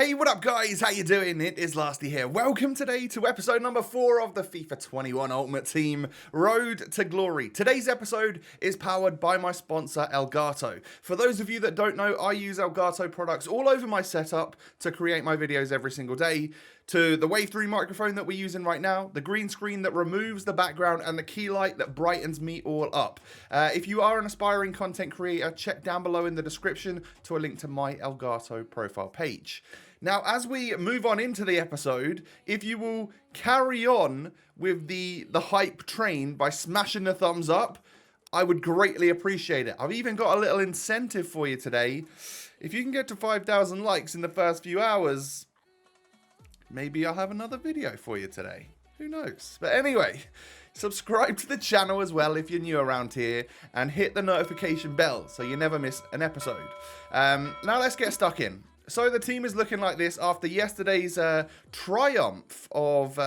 Hey, what up guys? How you doing? It is Lasty here. Welcome today to episode number 4 of the FIFA 21 Ultimate Team Road to Glory. Today's episode is powered by my sponsor Elgato. For those of you that don't know, I use Elgato products all over my setup to create my videos every single day. To the Wave 3 microphone that we're using right now, the green screen that removes the background, and the key light that brightens me all up. If you are an aspiring content creator, check down below in the description to a link to my Elgato profile page. Now, as we move on into the episode, if you will carry on with the hype train by smashing the thumbs up, I would greatly appreciate it. I've even got a little incentive for you today. If you can get to 5,000 likes in the first few hours, maybe I'll have another video for you today. Who knows? But anyway, subscribe to the channel as well if you're new around here, and hit the notification bell so you never miss an episode. Now let's get stuck in. So the team is looking like this after yesterday's triumph of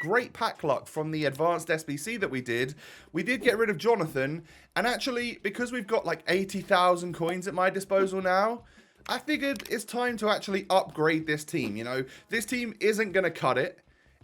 great pack luck from the advanced SBC that we did. We did get rid of Jonathan, and actually, because we've got like 80,000 coins at my disposal now, I figured it's time to actually upgrade this team. You know, this team isn't going to cut it.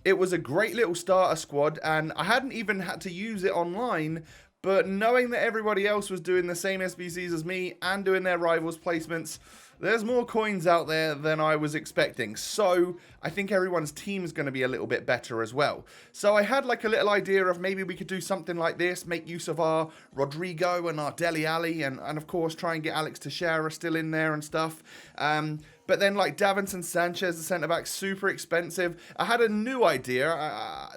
It was a great little starter squad, and I hadn't even had to use it online, but knowing that everybody else was doing the same SBCs as me and doing their rivals placements, there's more coins out there than I was expecting. So I think everyone's team is going to be a little bit better as well. So I had like a little idea of maybe we could do something like this, make use of our Rodrigo and our Dele Alli, and of course try and get Alex Teixeira still in there and stuff. But then like Davinson Sanchez, the centre-back, super expensive. I had a new idea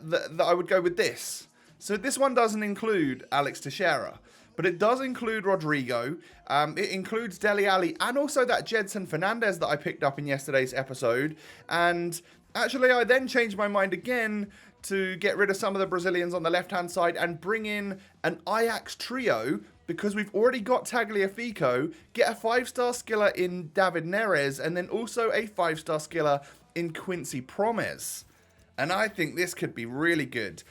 that I would go with this. So this one doesn't include Alex Teixeira, but it does include Rodrigo. It includes Dele Alli and also that Jedson Fernandez that I picked up in yesterday's episode. And actually, I then changed my mind again to get rid of some of the Brazilians on the left-hand side and bring in an Ajax trio, because we've already got Tagliafico, get a 5-star skiller in David Neres, and then also a 5-star skiller in Quincy Promes. And I think this could be really good.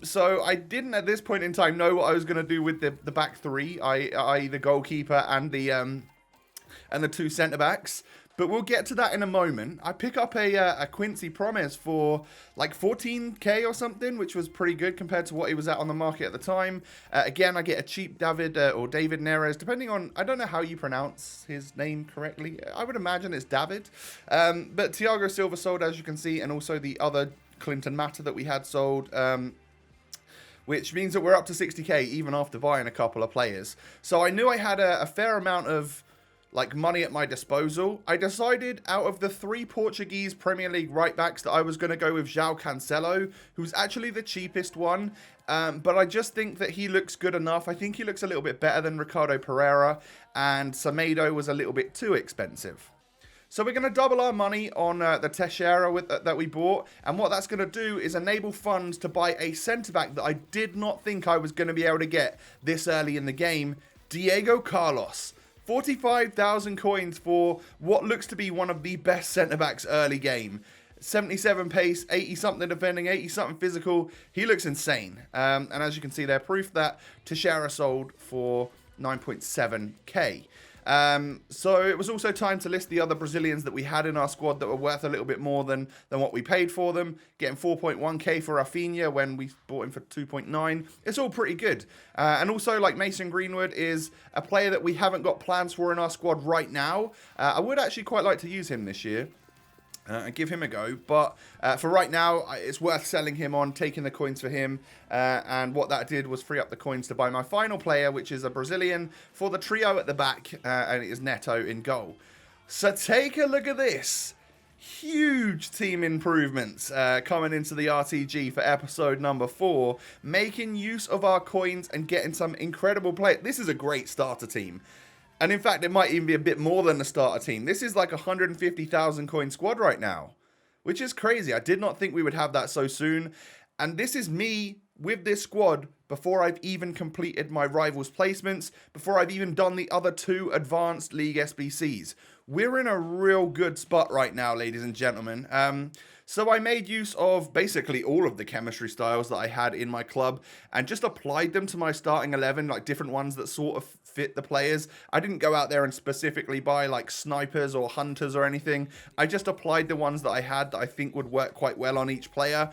So I didn't at this point in time know what I was going to do with the back three, i.e. the goalkeeper and the 2 centre-backs. But we'll get to that in a moment. I pick up a Quincy Promes for like 14k or something, which was pretty good compared to what he was at on the market at the time. Again, I get a cheap David Neres, depending on, I don't know how you pronounce his name correctly. I would imagine it's David. But Thiago Silva sold, as you can see, and also the other Clinton Mata that we had sold. Which means that we're up to 60k even after buying a couple of players. So I knew I had a fair amount of like money at my disposal. I decided out of the 3 Portuguese Premier League right backs that I was going to go with João Cancelo, who's actually the cheapest one. But I just think that he looks good enough. I think he looks a little bit better than Ricardo Pereira, and Semedo was a little bit too expensive. So we're going to double our money on the Teixeira that we bought. And what that's going to do is enable funds to buy a centre-back that I did not think I was going to be able to get this early in the game, Diego Carlos. 45,000 coins for what looks to be one of the best centre-backs early game. 77 pace, 80-something defending, 80-something physical. He looks insane. And as you can see there, proof that Teixeira sold for 9.7k. So it was also time to list the other Brazilians that we had in our squad that were worth a little bit more than what we paid for them. Getting 4.1k for Rafinha when we bought him for 2.9. It's all pretty good. And also, like, Mason Greenwood is a player that we haven't got plans for in our squad right now. I would actually quite like to use him this year. And give him a go, but for right now, it's worth selling him on, taking the coins for him, and what that did was free up the coins to buy my final player, which is a Brazilian, for the trio at the back, and it is Neto in goal. So take a look at this. Huge team improvements coming into the RTG for episode number 4, making use of our coins and getting some incredible play. This is a great starter team. And in fact, it might even be a bit more than the starter team. This is like a 150,000 coin squad right now, which is crazy. I did not think we would have that so soon. And this is me with this squad before I've even completed my rivals placements, before I've even done the other 2 advanced league SBCs. we're in a real good spot right now, ladies and gentlemen. So I made use of basically all of the chemistry styles that I had in my club and just applied them to my starting 11, like different ones that sort of fit the players. I didn't go out there and specifically buy like snipers or hunters or anything. I just applied the ones that I had that I think would work quite well on each player.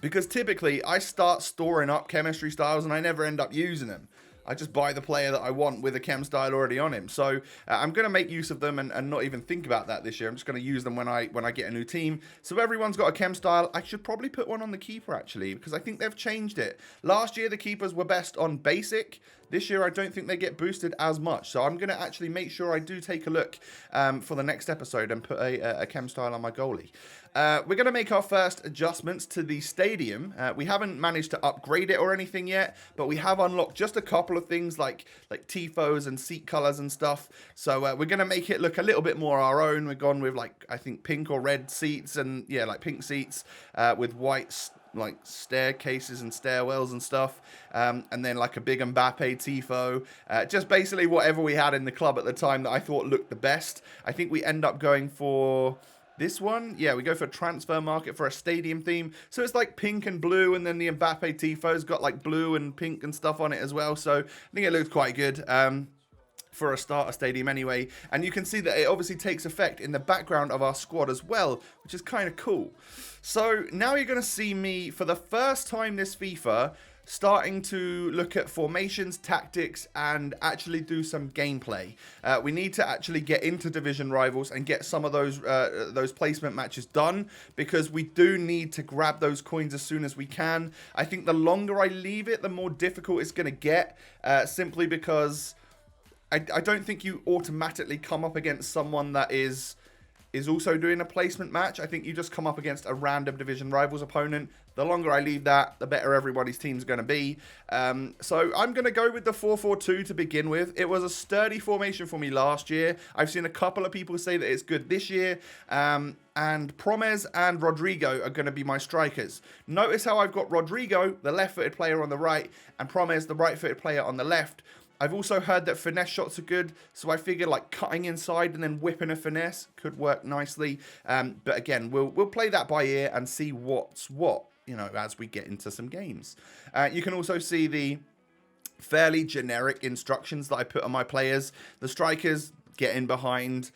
Because typically I start storing up chemistry styles and I never end up using them. I just buy the player that I want with a chem style already on him. So I'm going to make use of them and not even think about that this year. I'm just going to use them when I get a new team. So everyone's got a chem style. I should probably put one on the keeper, actually, because I think they've changed it. Last year, the keepers were best on basic. This year, I don't think they get boosted as much. So I'm going to actually make sure I do take a look for the next episode and put a chem style on my goalie. We're going to make our first adjustments to the stadium. We haven't managed to upgrade it or anything yet, but we have unlocked just a couple of things like tifos and seat colors and stuff. So we're going to make it look a little bit more our own. We've gone with like, I think pink or red seats and yeah, like pink seats with white like staircases and stairwells and stuff, and then like a big Mbappe tifo, just basically whatever we had in the club at the time that I thought looked the best. I think we end up going for this one. Yeah, we go for transfer market for a stadium theme. So it's like pink and blue, and then the Mbappe tifo's got like blue and pink and stuff on it as well. So I think it looks quite good. For a starter stadium anyway, and you can see that it obviously takes effect in the background of our squad as well, which is kind of cool. So now you're going to see me for the first time this FIFA starting to look at formations, tactics, and actually do some gameplay. We need to actually get into Division Rivals and get some of those placement matches done, because we do need to grab those coins as soon as we can. I think the longer I leave it, the more difficult it's going to get, simply because I don't think you automatically come up against someone that is also doing a placement match. I think you just come up against a random Division Rivals opponent. The longer I leave that, the better everybody's team's going to be. So I'm going to go with the 4-4-2 to begin with. It was a sturdy formation for me last year. I've seen a couple of people say that it's good this year. And Promes and Rodrigo are going to be my strikers. Notice how I've got Rodrigo, the left-footed player, on the right, and Promes, the right-footed player, on the left. I've also heard that finesse shots are good, so I figure like cutting inside and then whipping a finesse could work nicely. But again, we'll play that by ear and see what's what, you know, as we get into some games. You can also see the fairly generic instructions that I put on my players. The strikers, get in behind,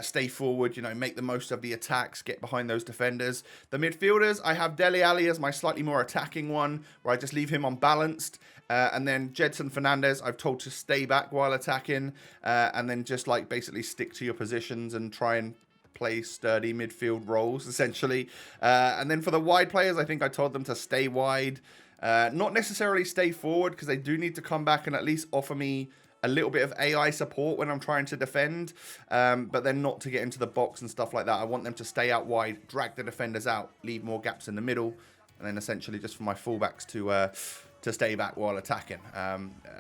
stay forward, you know, make the most of the attacks, get behind those defenders. The midfielders, I have Dele Alli as my slightly more attacking one, where I just leave him unbalanced. And then Jedson Fernandez, I've told to stay back while attacking, and then just like basically stick to your positions and try and play sturdy midfield roles, essentially. And then for the wide players, I think I told them to stay wide, not necessarily stay forward, because they do need to come back and at least offer me a little bit of AI support when I'm trying to defend, but then not to get into the box and stuff like that. I want them to stay out wide, drag the defenders out, leave more gaps in the middle, and then essentially just for my fullbacks to stay back while attacking.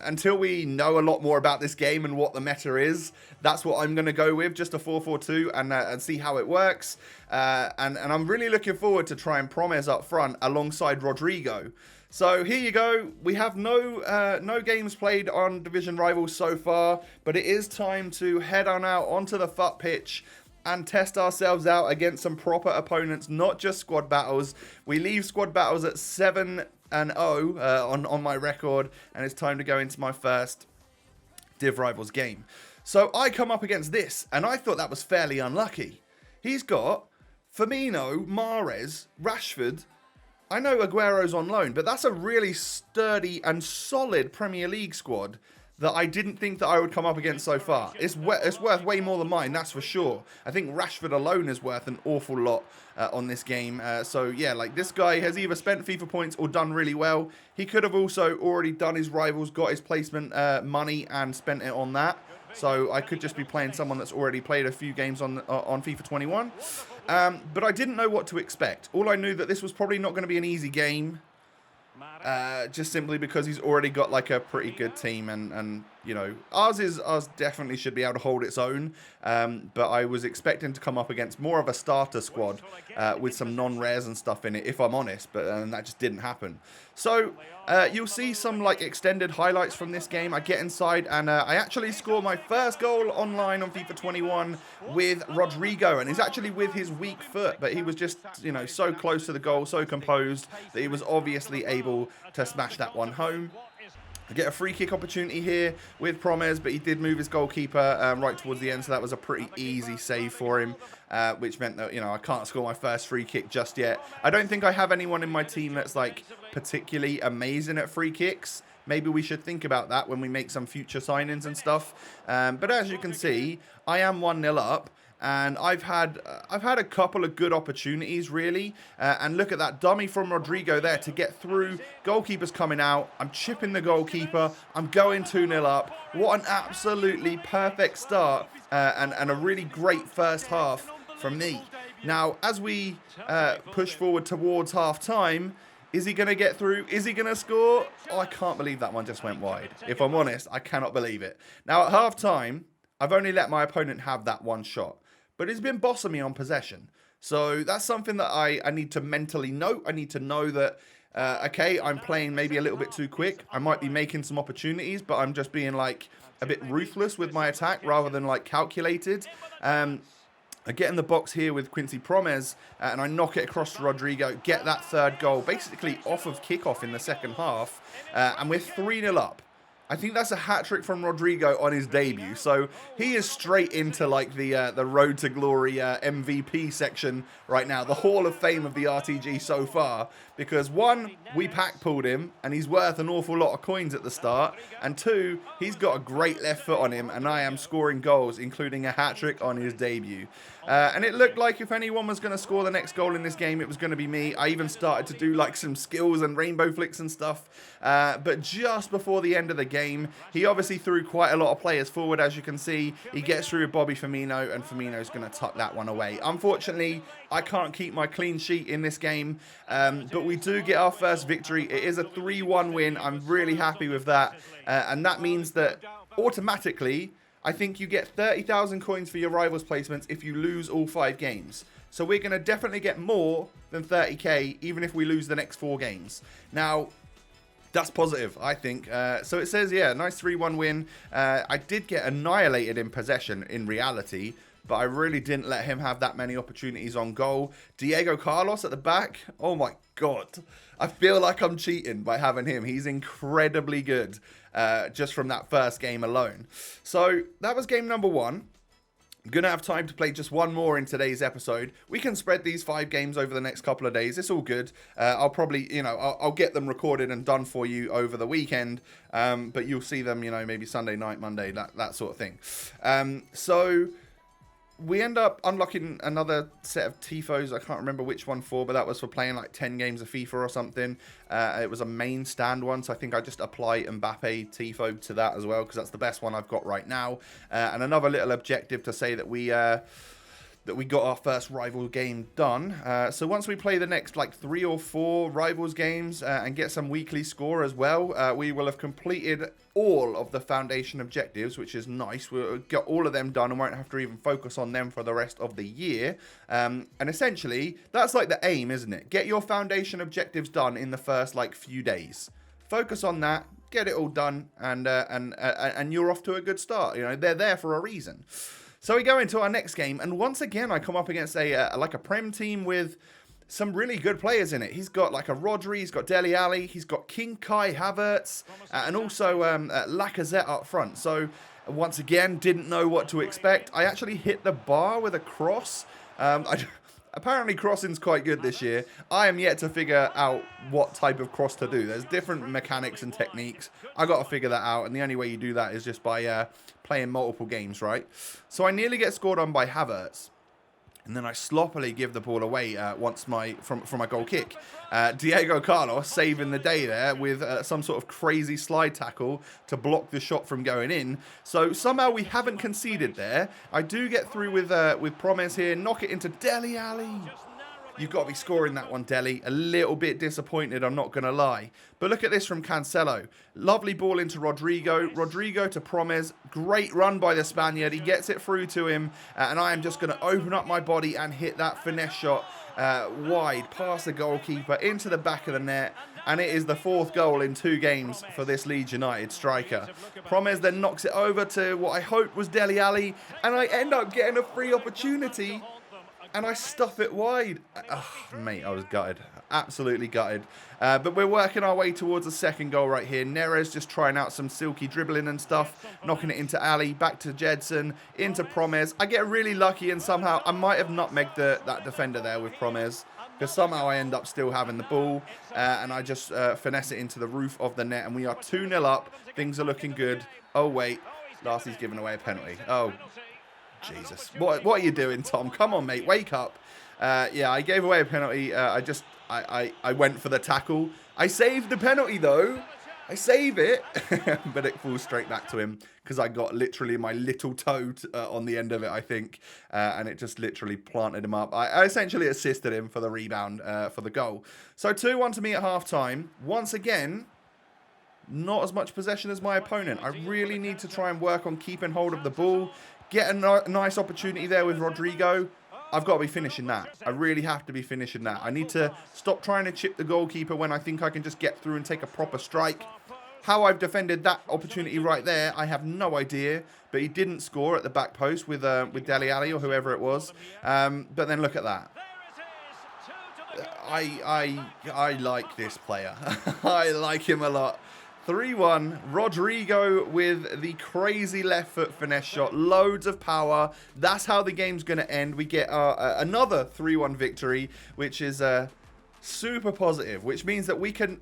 Until we know a lot more about this game and what the meta is, that's what I'm going to go with, just a 4-4-2 and see how it works. And I'm really looking forward to trying Promes up front alongside Rodrigo. So here you go. We have no games played on Division Rivals so far, but it is time to head on out onto the FUT pitch and test ourselves out against some proper opponents, not just squad battles. We leave squad battles at 7-0 on my record, and it's time to go into my first Div Rivals game. So I come up against this, and I thought that was fairly unlucky. He's got Firmino, Mahrez, Rashford. I know Aguero's on loan, but that's a really sturdy and solid Premier League squad that I didn't think that I would come up against so far. It's worth way more than mine, that's for sure. I think Rashford alone is worth an awful lot on this game. So yeah, like this guy has either spent FIFA points or done really well. He could have also already done his rivals, got his placement money and spent it on that. So I could just be playing someone that's already played a few games on FIFA 21. But I didn't know what to expect. All I knew that this was probably not going to be an easy game. Just simply because he's already got like a pretty good team, and you know, ours definitely should be able to hold its own, but I was expecting to come up against more of a starter squad with some non-rares and stuff in it, if I'm honest, but that just didn't happen. So you'll see some like extended highlights from this game. I get inside and I actually score my first goal online on FIFA 21 with Rodrigo, and he's actually with his weak foot, but he was just, you know, so close to the goal, so composed that he was obviously able to smash that one home. I get a free kick opportunity here with Promes, but he did move his goalkeeper right towards the end, so that was a pretty easy save for him, which meant that, you know, I can't score my first free kick just yet. I don't think I have anyone in my team that's like particularly amazing at free kicks. Maybe we should think about that when we make some future signings and stuff. But as you can see, I am 1-0 up. And I've had a couple of good opportunities, really. And look at that dummy from Rodrigo there to get through. Goalkeeper's coming out. I'm chipping the goalkeeper. I'm going 2-0 up. What an absolutely perfect start and a really great first half from me. Now, as we push forward towards half-time, is he going to get through? Is he going to score? Oh, I can't believe that one just went wide. If I'm honest, I cannot believe it. Now, at half-time, I've only let my opponent have that one shot. But he's been bossing me on possession. So that's something that I need to mentally note. I need to know that, okay, I'm playing maybe a little bit too quick. I might be making some opportunities, but I'm just being like a bit ruthless with my attack rather than like calculated. I get in the box here with Quincy Promes and I knock it across to Rodrigo, get that third goal, basically off of kickoff in the second half. And we're 3-0 up. I think that's a hat-trick from Rodrigo on his debut. So he is straight into like the Road to Glory MVP section right now. The Hall of Fame of the RTG so far. Because one, we pack-pulled him and he's worth an awful lot of coins at the start. And two, he's got a great left foot on him and I am scoring goals, including a hat-trick on his debut. And it looked like if anyone was going to score the next goal in this game, it was going to be me. I even started to do like some skills and rainbow flicks and stuff. But just before the end of the game, he obviously threw quite a lot of players forward, as you can see. He gets through with Bobby Firmino, and Firmino's going to tuck that one away. Unfortunately, I can't keep my clean sheet in this game, but we do get our first victory. It is a 3-1 win. I'm really happy with that, and that means that automatically, I think you get 30,000 coins for your Rivals placements if you lose all 5 games. So we're going to definitely get more than 30k, even if we lose the next 4 games. Now, that's positive, I think. So it says, yeah, nice 3-1 win. I did get annihilated in possession in reality, but I really didn't let him have that many opportunities on goal. Diego Carlos at the back. Oh my God. I feel like I'm cheating by having him. He's incredibly good just from that first game alone. So that was game number 1. I'm going to have time to play just one more in today's episode. We can spread these 5 games over the next couple of days. It's all good. I'll probably, you know, I'll get them recorded and done for you over the weekend. But you'll see them, you know, maybe Sunday night, Monday, that sort of thing. So we end up unlocking another set of tifos. I can't remember which one for, but that was for playing like 10 games of FIFA or something. It was a main stand one, so I think I just apply Mbappe tifo to that as well, because that's the best one I've got right now. And another little objective to say that we got our first Rivals game done. So once we play the next like 3 or 4 Rivals games and get some weekly score as well, we will have completed all of the foundation objectives, which is nice. We'll get all of them done and won't have to even focus on them for the rest of the year. And essentially, that's like the aim, isn't it? Get your foundation objectives done in the first like few days. Focus on that, get it all done, and you're off to a good start. You know, they're there for a reason. So we go into our next game, and once again, I come up against a Prem team with some really good players in it. He's got like a Rodri, he's got Dele Alli, he's got King Kai Havertz, and also Lacazette up front. So once again, didn't know what to expect. I actually hit the bar with a cross. Apparently crossing's quite good this year. I am yet to figure out what type of cross to do. There's different mechanics and techniques. I got to figure that out, and the only way you do that is just by playing multiple games, right? So I nearly get scored on by Havertz, and then I sloppily give the ball away from my goal kick. Diego Carlos saving the day there with some sort of crazy slide tackle to block the shot from going in. So somehow we haven't conceded there. I do get through with Promes here, knock it into Dele Alli. You've got to be scoring that one, Dele. A little bit disappointed, I'm not going to lie. But look at this from Cancelo. Lovely ball into Rodrigo. Rodrigo to Promes. Great run by the Spaniard. He gets it through to him. And I am just going to open up my body and hit that finesse shot wide past the goalkeeper into the back of the net. And it is the 4th goal in 2 games for this Leeds United striker. Promes then knocks it over to what I hoped was Dele Alli. And I end up getting a free opportunity. And I stuff it wide. Oh, mate, I was gutted. Absolutely gutted. But we're working our way towards the 2nd goal right here. Neres just trying out some silky dribbling and stuff. Knocking it into Ali. Back to Jedson. Into Promes. I get really lucky and somehow I might have nutmegged that defender there with Promes. Because somehow I end up still having the ball. And I just finesse it into the roof of the net. And we are 2-0 up. Things are looking good. Oh, wait. Larsy's given away a penalty. Oh, Jesus. What are you doing, Tom? Come on, mate. Wake up. Yeah, I gave away a penalty. I went for the tackle. I saved the penalty, though. I save it. But it falls straight back to him because I got literally my little toe on the end of it, I think. And it just literally planted him up. I essentially assisted him for the rebound for the goal. So 2-1 to me at half-time. Once again, not as much possession as my opponent. I really need to try and work on keeping hold of the ball. Get a nice opportunity there with Rodrigo. I've got to be finishing that. I really have to be finishing that. I need to stop trying to chip the goalkeeper when I think I can just get through and take a proper strike. How I've defended that opportunity right there, I have no idea. But he didn't score at the back post with Dele Alli or whoever it was. But then look at that. I like this player. I like him a lot. 3-1, Rodrigo with the crazy left foot finesse shot, loads of power. That's how the game's going to end. We get another 3-1 victory, which is super positive, which means that we can,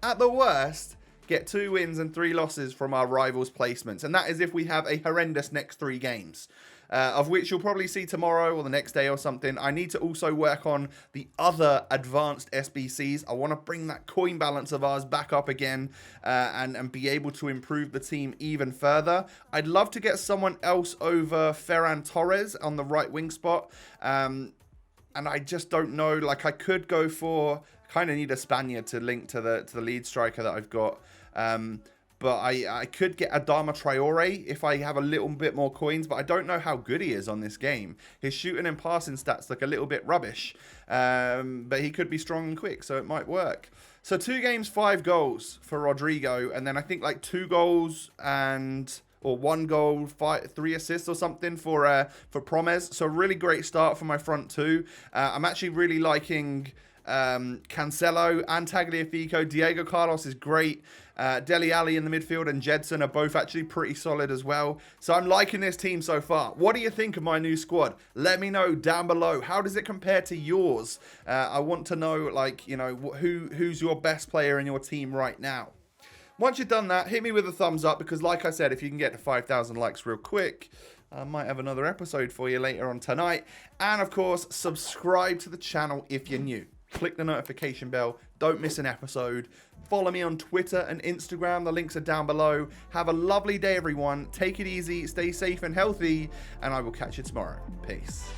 at the worst, get 2 wins and 3 losses from our rivals' placements. And that is if we have a horrendous next 3 games. Of which you'll probably see tomorrow or the next day or something. I need to also work on the other advanced SBCs. I want to bring that coin balance of ours back up again and be able to improve the team even further. I'd love to get someone else over Ferran Torres on the right wing spot. And I just don't know. Like, I could go for... kind of need a Spaniard to link to the lead striker that I've got. But I could get Adama Traore if I have a little bit more coins, but I don't know how good he is on this game. His shooting and passing stats look a little bit rubbish, but he could be strong and quick, so it might work. So 2 games, 5 goals for Rodrigo, and then I think like 2 goals or 1 goal, 3 assists or something for Promes. So a really great start for my front 2. I'm actually really liking Cancelo and Tagliafico. Diego Carlos is great. Dele Alli in the midfield and Jedson are both actually pretty solid as well. So I'm liking this team so far. What do you think of my new squad? Let me know down below. How does it compare to yours? I want to know, like, you know, who's your best player in your team right now. Once you've done that, hit me with a thumbs up because, like I said, if you can get to 5,000 likes real quick, I might have another episode for you later on tonight. And, of course, subscribe to the channel if you're new. Click the notification bell. Don't miss an episode. Follow me on Twitter and Instagram. The links are down below. Have a lovely day, everyone. Take it easy. Stay safe and healthy. And I will catch you tomorrow. Peace.